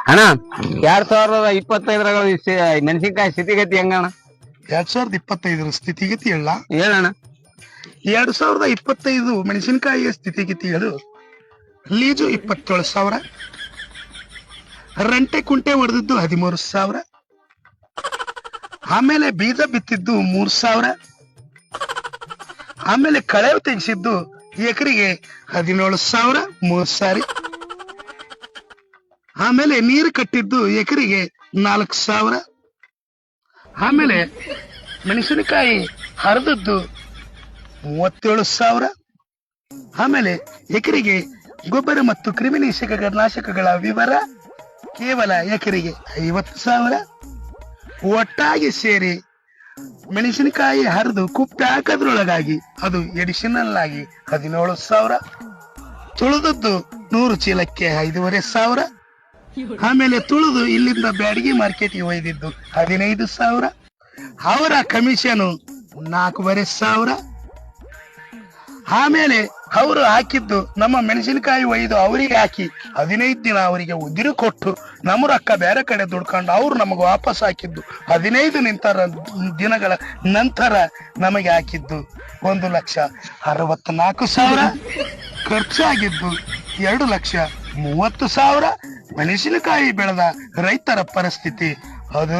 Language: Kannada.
ಅಣ್ಣ 2025 ಮೆಣಸಿನ್ಕಾಯಿ ಸ್ಥಿತಿಗತಿ ಹೆಂಗಣ್ಣ? 2025 ಸ್ಥಿತಿಗತಿ ಹೇಳ. ಹೇಳಣ್ಣ. 2025 ಮೆಣಸಿನಕಾಯಿಯ ಸ್ಥಿತಿಗತಿಗಳು: ಲೀಜು 27,000, ರಂಟೆ ಕುಂಟೆ ಹೊಡೆದಿದ್ದು 13,000, ಆಮೇಲೆ ಬೀಜ ಬಿತ್ತಿದ್ದು 3,000, ಆಮೇಲೆ ಕಳೆ ತೆಗೆಸಿದ್ದು ಎಕರೆಗೆ 17,000 3 ಸಾರಿ, ಆಮೇಲೆ ನೀರು ಕಟ್ಟಿದ್ದು ಎಕರೆಗೆ 4,000, ಆಮೇಲೆ ಮೆಣಸಿನಕಾಯಿ ಹರಿದದ್ದು 37,000, ಆಮೇಲೆ ಎಕರೆಗೆ ಗೊಬ್ಬರ ಮತ್ತು ಕ್ರಿಮಿನಾಶಕಗಳ ವಿವರ ಕೇವಲ ಎಕರೆಗೆ 50,000. ಒಟ್ಟಾಗಿ ಸೇರಿ ಮೆಣಸಿನಕಾಯಿ ಹರಿದು ಕುಪ್ಪೆ ಹಾಕೋದ್ರೊಳಗಾಗಿ ಅದು ಎಡಿಷನಲ್ ಆಗಿ 17,000. ತುಳಿದದ್ದು 100 ಚೀಲಕ್ಕೆ 5,500. ಆಮೇಲೆ ತುಳಿದು ಇಲ್ಲಿಂದ ಬ್ಯಾಡಗಿ ಮಾರ್ಕೆಟ್ಗೆ ಒಯ್ದಿದ್ದು 15,000. ಅವರ ಕಮಿಷನ್ 4,500. ಆಮೇಲೆ ಅವರು ಹಾಕಿದ್ದು ನಮ್ಮ ಮೆಣಸಿನಕಾಯಿ ಒಯ್ದು ಅವರಿಗೆ ಹಾಕಿ 15 ದಿನ ಅವರಿಗೆ ಉದಿರು ಕೊಟ್ಟು ನಮ್ಮ ರೊಕ್ಕ ಬೇರೆ ಕಡೆ ದುಡ್ಕೊಂಡು ಅವ್ರು ನಮಗೆ ವಾಪಸ್ ಹಾಕಿದ್ದು 15 ದಿನಗಳ ನಂತರ ನಮಗೆ ಹಾಕಿದ್ದು 1,64,000. ಖರ್ಚಾಗಿದ್ದು 2,30,000. ಮೆಣಸಿನಕಾಯಿ ಬೆಳೆದ ರೈತರ ಪರಿಸ್ಥಿತಿ ಅದು